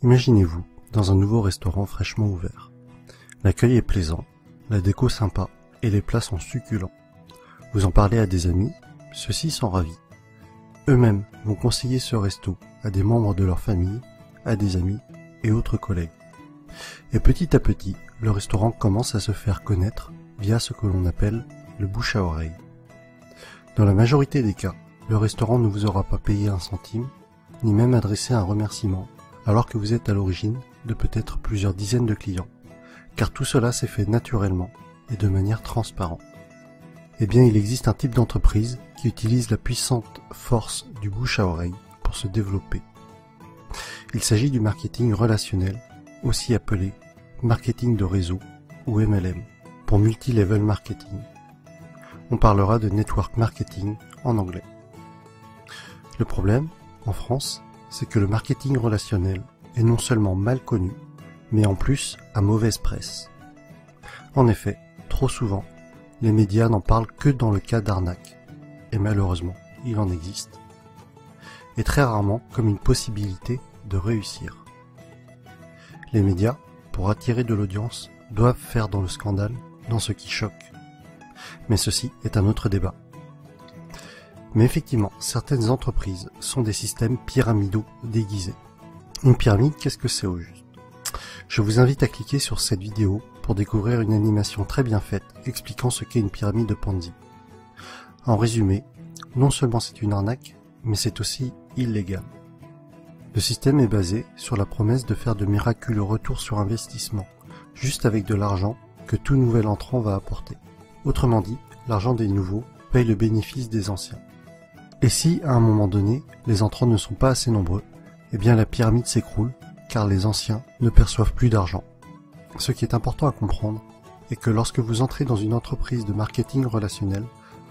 Imaginez-vous dans un nouveau restaurant fraîchement ouvert. L'accueil est plaisant, la déco sympa et les plats sont succulents. Vous en parlez à des amis, ceux-ci sont ravis. Eux-mêmes vont conseiller ce resto à des membres de leur famille, à des amis et autres collègues. Et petit à petit, le restaurant commence à se faire connaître via ce que l'on appelle le bouche à oreille. Dans la majorité des cas, le restaurant ne vous aura pas payé un centime, ni même adressé un remerciement, alors que vous êtes à l'origine de peut-être plusieurs dizaines de clients, car tout cela s'est fait naturellement et de manière transparente. Eh bien, il existe un type d'entreprise qui utilise la puissante force du bouche à oreille pour se développer. Il s'agit du marketing relationnel, aussi appelé marketing de réseau ou MLM, pour multi-level marketing. On parlera de network marketing en anglais. Le problème, en France, c'est que le marketing relationnel est non seulement mal connu, mais en plus à mauvaise presse. En effet, trop souvent, les médias n'en parlent que dans le cas d'arnaque, et malheureusement, il en existe, et très rarement comme une possibilité de réussir. Les médias, pour attirer de l'audience, doivent faire dans le scandale, dans ce qui choque. Mais ceci est un autre débat. Mais effectivement, certaines entreprises sont des systèmes pyramidaux déguisés. Une pyramide, qu'est-ce que c'est au juste? Je vous invite à cliquer sur cette vidéo pour découvrir une animation très bien faite expliquant ce qu'est une pyramide de Ponzi. En résumé, non seulement c'est une arnaque, mais c'est aussi illégal. Le système est basé sur la promesse de faire de miraculeux retours sur investissement, juste avec de l'argent que tout nouvel entrant va apporter. Autrement dit, l'argent des nouveaux paye le bénéfice des anciens. Et si, à un moment donné, les entrants ne sont pas assez nombreux, eh bien la pyramide s'écroule, car les anciens ne perçoivent plus d'argent. Ce qui est important à comprendre est que lorsque vous entrez dans une entreprise de marketing relationnel,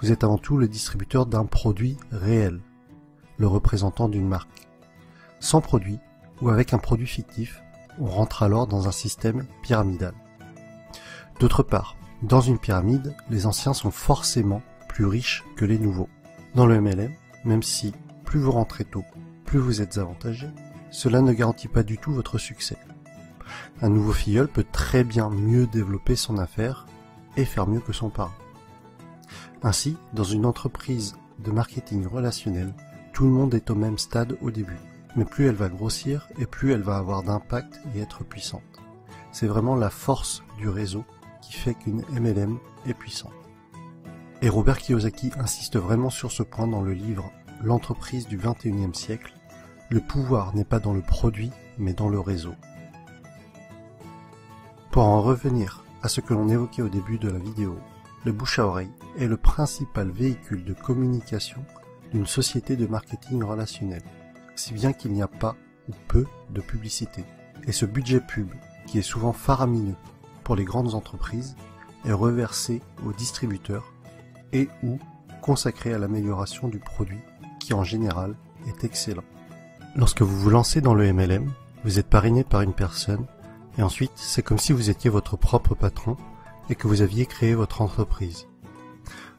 vous êtes avant tout le distributeur d'un produit réel, le représentant d'une marque. Sans produit, ou avec un produit fictif, on rentre alors dans un système pyramidal. D'autre part, dans une pyramide, les anciens sont forcément plus riches que les nouveaux. Dans le MLM, même si plus vous rentrez tôt, plus vous êtes avantagé, cela ne garantit pas du tout votre succès. Un nouveau filleul peut très bien mieux développer son affaire et faire mieux que son parent. Ainsi, dans une entreprise de marketing relationnel, tout le monde est au même stade au début, mais plus elle va grossir et plus elle va avoir d'impact et être puissante. C'est vraiment la force du réseau qui fait qu'une MLM est puissante. Et Robert Kiyosaki insiste vraiment sur ce point dans le livre « L'entreprise du XXIe siècle ». Le pouvoir n'est pas dans le produit, mais dans le réseau. Pour en revenir à ce que l'on évoquait au début de la vidéo, le bouche à oreille est le principal véhicule de communication d'une société de marketing relationnel, si bien qu'il n'y a pas ou peu de publicité. Et ce budget pub, qui est souvent faramineux pour les grandes entreprises, est reversé aux distributeurs et ou consacré à l'amélioration du produit qui en général est excellent. Lorsque vous vous lancez dans le MLM, vous êtes parrainé par une personne et ensuite c'est comme si vous étiez votre propre patron et que vous aviez créé votre entreprise.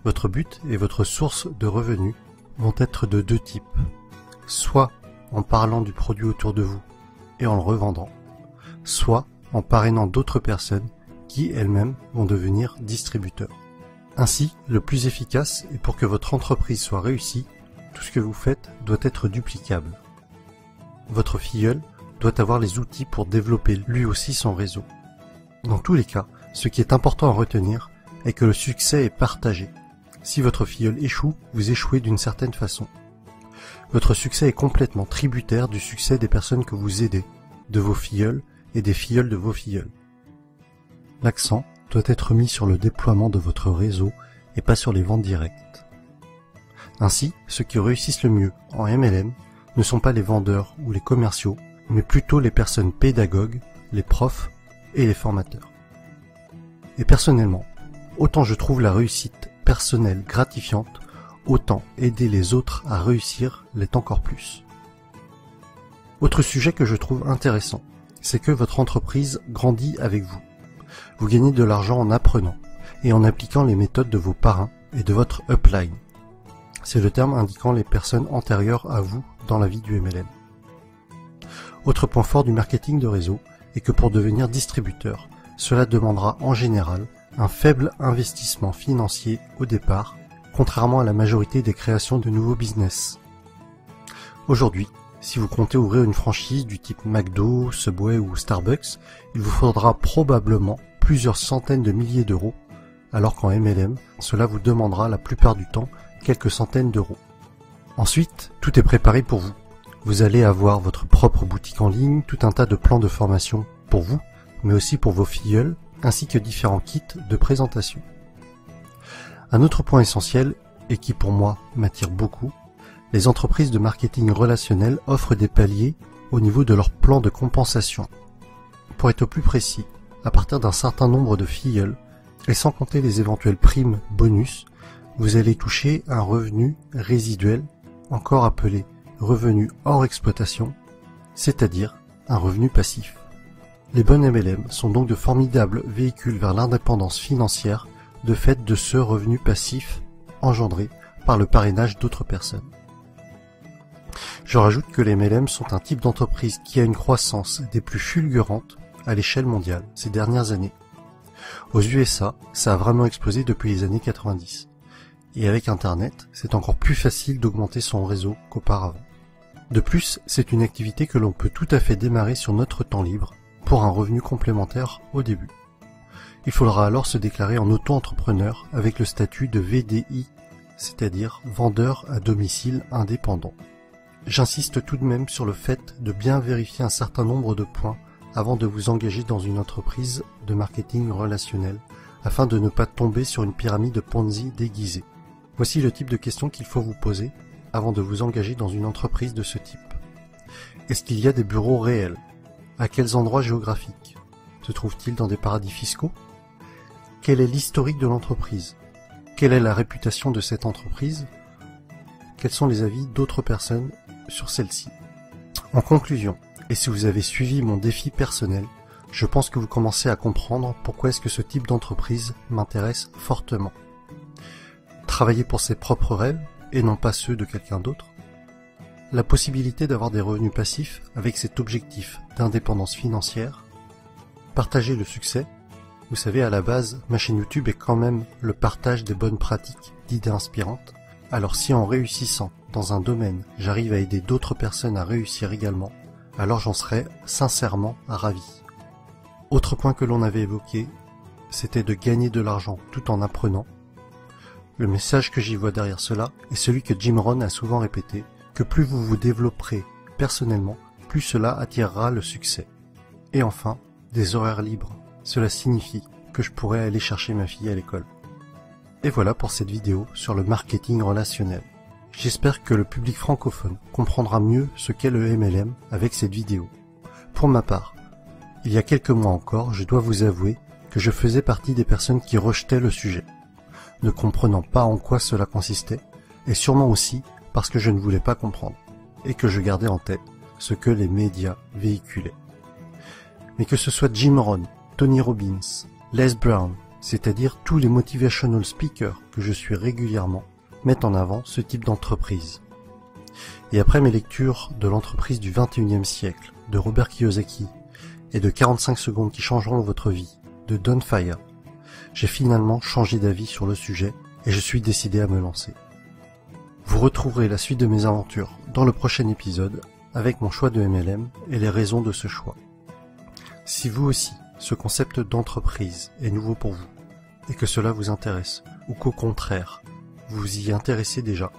Votre but et votre source de revenus vont être de deux types, soit en parlant du produit autour de vous et en le revendant, soit en parrainant d'autres personnes qui elles-mêmes vont devenir distributeurs. Ainsi, le plus efficace est pour que votre entreprise soit réussie, tout ce que vous faites doit être duplicable. Votre filleul doit avoir les outils pour développer lui aussi son réseau. Dans tous les cas, ce qui est important à retenir est que le succès est partagé. Si votre filleul échoue, vous échouez d'une certaine façon. Votre succès est complètement tributaire du succès des personnes que vous aidez, de vos filleuls et des filleuls de vos filleuls. L'accent doit être mis sur le déploiement de votre réseau et pas sur les ventes directes. Ainsi, ceux qui réussissent le mieux en MLM ne sont pas les vendeurs ou les commerciaux, mais plutôt les personnes pédagogues, les profs et les formateurs. Et personnellement, autant je trouve la réussite personnelle gratifiante, autant aider les autres à réussir l'est encore plus. Autre sujet que je trouve intéressant, c'est que votre entreprise grandit avec vous. Vous gagnez de l'argent en apprenant et en appliquant les méthodes de vos parrains et de votre upline. C'est le terme indiquant les personnes antérieures à vous dans la vie du MLM. Autre point fort du marketing de réseau est que pour devenir distributeur, cela demandera en général un faible investissement financier au départ, contrairement à la majorité des créations de nouveaux business. Aujourd'hui, si vous comptez ouvrir une franchise du type McDo, Subway ou Starbucks, il vous faudra probablement plusieurs centaines de milliers d'euros, alors qu'en MLM, cela vous demandera la plupart du temps quelques centaines d'euros. Ensuite, tout est préparé pour vous. Vous allez avoir votre propre boutique en ligne, tout un tas de plans de formation pour vous, mais aussi pour vos filleuls, ainsi que différents kits de présentation. Un autre point essentiel, et qui pour moi m'attire beaucoup, les entreprises de marketing relationnel offrent des paliers au niveau de leur plan de compensation. Pour être plus précis, à partir d'un certain nombre de filleuls, et sans compter les éventuelles primes bonus, vous allez toucher un revenu résiduel, encore appelé revenu hors exploitation, c'est-à-dire un revenu passif. Les bonnes MLM sont donc de formidables véhicules vers l'indépendance financière de fait de ce revenu passif engendré par le parrainage d'autres personnes. Je rajoute que les MLM sont un type d'entreprise qui a une croissance des plus fulgurantes à l'échelle mondiale ces dernières années. Aux USA, ça a vraiment explosé depuis les années 90. Et avec Internet, c'est encore plus facile d'augmenter son réseau qu'auparavant. De plus, c'est une activité que l'on peut tout à fait démarrer sur notre temps libre pour un revenu complémentaire au début. Il faudra alors se déclarer en auto-entrepreneur avec le statut de VDI, c'est-à-dire vendeur à domicile indépendant. J'insiste tout de même sur le fait de bien vérifier un certain nombre de points avant de vous engager dans une entreprise de marketing relationnel, afin de ne pas tomber sur une pyramide Ponzi déguisée. Voici le type de questions qu'il faut vous poser avant de vous engager dans une entreprise de ce type. Est-ce qu'il y a des bureaux réels? À quels endroits géographiques? Se trouve-t-il dans des paradis fiscaux? Quel est l'historique de l'entreprise? Quelle est la réputation de cette entreprise? Quels sont les avis d'autres personnes sur celle-ci? En conclusion, et si vous avez suivi mon défi personnel, je pense que vous commencez à comprendre pourquoi est-ce que ce type d'entreprise m'intéresse fortement. Travailler pour ses propres rêves et non pas ceux de quelqu'un d'autre. La possibilité d'avoir des revenus passifs avec cet objectif d'indépendance financière. Partager le succès. Vous savez, à la base, ma chaîne YouTube est quand même le partage des bonnes pratiques, d'idées inspirantes. Alors si en réussissant dans un domaine, j'arrive à aider d'autres personnes à réussir également, alors j'en serais sincèrement ravi. Autre point que l'on avait évoqué, c'était de gagner de l'argent tout en apprenant. Le message que j'y vois derrière cela est celui que Jim Rohn a souvent répété, que plus vous vous développerez personnellement, plus cela attirera le succès. Et enfin, des horaires libres. Cela signifie que je pourrais aller chercher ma fille à l'école. Et voilà pour cette vidéo sur le marketing relationnel. J'espère que le public francophone comprendra mieux ce qu'est le MLM avec cette vidéo. Pour ma part, il y a quelques mois encore, je dois vous avouer que je faisais partie des personnes qui rejetaient le sujet, ne comprenant pas en quoi cela consistait, et sûrement aussi parce que je ne voulais pas comprendre, et que je gardais en tête ce que les médias véhiculaient. Mais que ce soit Jim Rohn, Tony Robbins, Les Brown, c'est-à-dire tous les motivational speakers que je suis régulièrement, mettent en avant ce type d'entreprise. Et après mes lectures de l'entreprise du 21e siècle, de Robert Kiyosaki, et de 45 secondes qui changeront votre vie, de Don Fire, j'ai finalement changé d'avis sur le sujet et je suis décidé à me lancer. Vous retrouverez la suite de mes aventures dans le prochain épisode avec mon choix de MLM et les raisons de ce choix. Si vous aussi, ce concept d'entreprise est nouveau pour vous et que cela vous intéresse ou qu'au contraire, vous vous y intéressez déjà,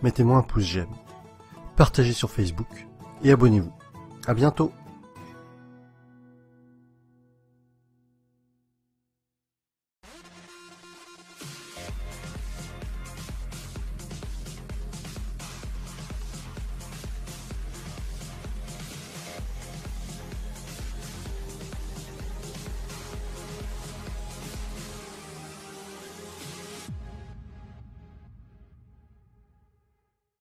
mettez-moi un pouce j'aime, partagez sur Facebook et abonnez-vous. À bientôt!